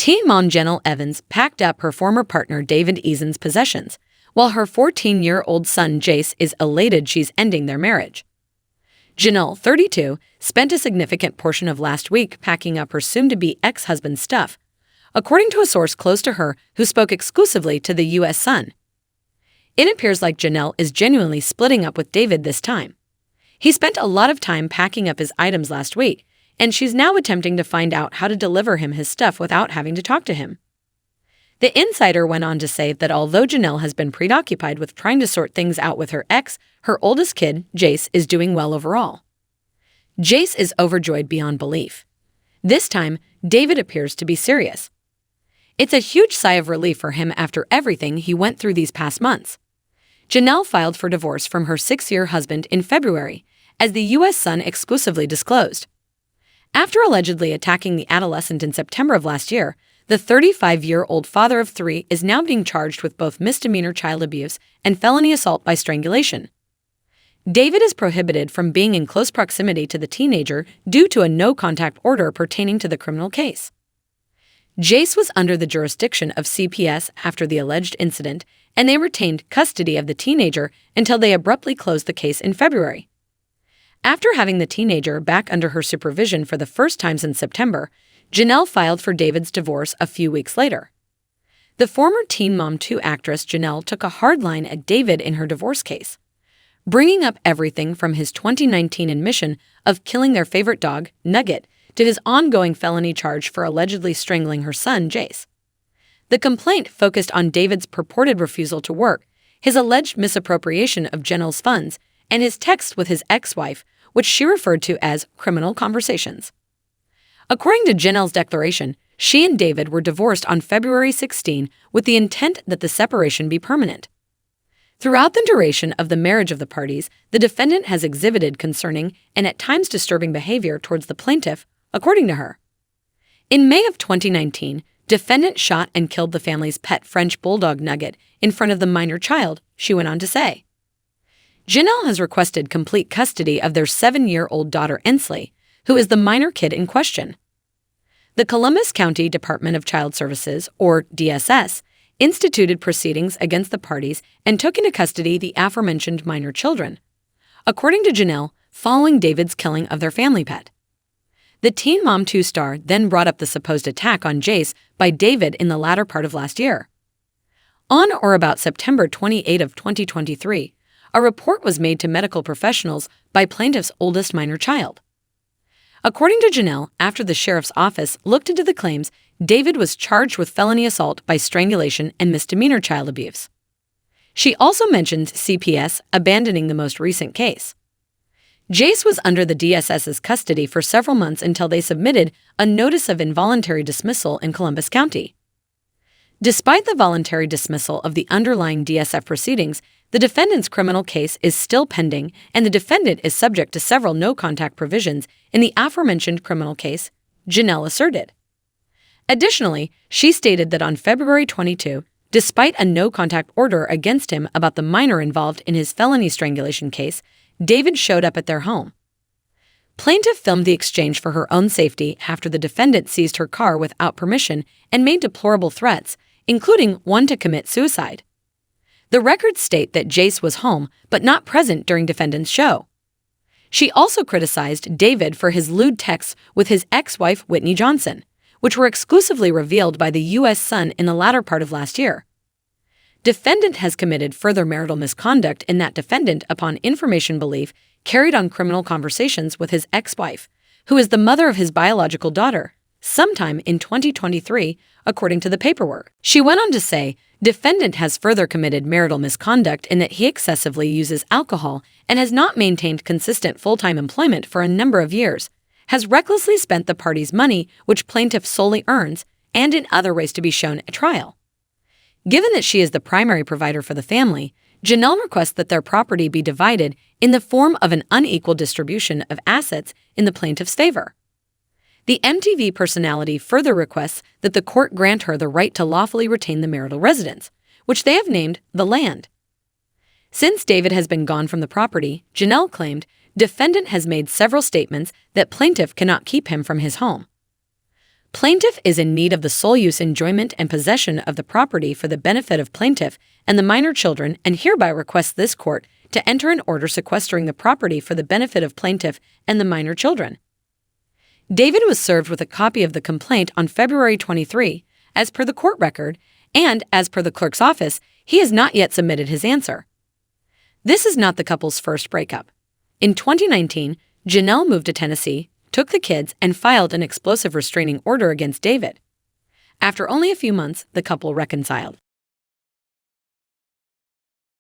Teen mom Jenelle Evans packed up her former partner David Eason's possessions, while her 14-year-old son Jace is elated she's ending their marriage. Jenelle, 32, spent a significant portion of last week packing up her soon-to-be ex-husband's stuff, according to a source close to her who spoke exclusively to the U.S. Sun. It appears like Jenelle is genuinely splitting up with David this time. He spent a lot of time packing up his items last week, and she's now attempting to find out how to deliver him his stuff without having to talk to him. The insider went on to say that although Jenelle has been preoccupied with trying to sort things out with her ex, her oldest kid, Jace, is doing well overall. Jace is overjoyed beyond belief. This time, David appears to be serious. It's a huge sigh of relief for him after everything he went through these past months. Jenelle filed for divorce from her 6-year husband in February, as the U.S. Sun exclusively disclosed. After allegedly attacking the adolescent in September of last year, the 35-year-old father of 3 is now being charged with both misdemeanor child abuse and felony assault by strangulation. David is prohibited from being in close proximity to the teenager due to a no-contact order pertaining to the criminal case. Jace was under the jurisdiction of CPS after the alleged incident, and they retained custody of the teenager until they abruptly closed the case in February. After having the teenager back under her supervision for the first time since September, Jenelle filed for David's divorce a few weeks later. The former Teen Mom 2 actress Jenelle took a hard line at David in her divorce case, bringing up everything from his 2019 admission of killing their favorite dog, Nugget, to his ongoing felony charge for allegedly strangling her son, Jace. The complaint focused on David's purported refusal to work, his alleged misappropriation of Jenelle's funds, and his text with his ex-wife, which she referred to as criminal conversations. According to Jenelle's declaration, she and David were divorced on February 16 with the intent that the separation be permanent. Throughout the duration of the marriage of the parties, the defendant has exhibited concerning and at times disturbing behavior towards the plaintiff, according to her. In May of 2019, defendant shot and killed the family's pet French bulldog Nugget in front of the minor child, she went on to say. Jenelle has requested complete custody of their 7-year-old daughter Ensley, who is the minor kid in question. The Columbus County Department of Child Services, or DSS, instituted proceedings against the parties and took into custody the aforementioned minor children, according to Jenelle, following David's killing of their family pet. The Teen Mom 2 star then brought up the supposed attack on Jace by David in the latter part of last year. On or about September 28 of 2023, a report was made to medical professionals by plaintiff's oldest minor child. According to Jenelle, after the sheriff's office looked into the claims, David was charged with felony assault by strangulation and misdemeanor child abuse. She also mentioned CPS abandoning the most recent case. Jace was under the DSS's custody for several months until they submitted a notice of involuntary dismissal in Columbus County. Despite the voluntary dismissal of the underlying DSF proceedings, the defendant's criminal case is still pending, and the defendant is subject to several no-contact provisions in the aforementioned criminal case, Jenelle asserted. Additionally, she stated that on February 22, despite a no-contact order against him about the minor involved in his felony strangulation case, David showed up at their home. Plaintiff filmed the exchange for her own safety after the defendant seized her car without permission and made deplorable threats, including one to commit suicide. The records state that Jace was home but not present during defendant's show. She also criticized David for his lewd texts with his ex-wife Whitney Johnson, which were exclusively revealed by the U.S. Sun in the latter part of last year. Defendant has committed further marital misconduct in that defendant, upon information belief, carried on criminal conversations with his ex-wife, who is the mother of his biological daughter, sometime in 2023, according to the paperwork. She went on to say, defendant has further committed marital misconduct in that he excessively uses alcohol and has not maintained consistent full-time employment for a number of years, has recklessly spent the party's money, which plaintiff solely earns, and in other ways to be shown at trial. Given that she is the primary provider for the family, Jenelle requests that their property be divided in the form of an unequal distribution of assets in the plaintiff's favor. The MTV personality further requests that the court grant her the right to lawfully retain the marital residence, which they have named the land. Since David has been gone from the property, Jenelle claimed, defendant has made several statements that plaintiff cannot keep him from his home. Plaintiff is in need of the sole use, enjoyment, and possession of the property for the benefit of plaintiff and the minor children, and hereby requests this court to enter an order sequestering the property for the benefit of plaintiff and the minor children. David was served with a copy of the complaint on February 23, as per the court record, and as per the clerk's office, he has not yet submitted his answer. This is not the couple's first breakup. In 2019, Jenelle moved to Tennessee, took the kids, and filed an explosive restraining order against David. After only a few months, the couple reconciled.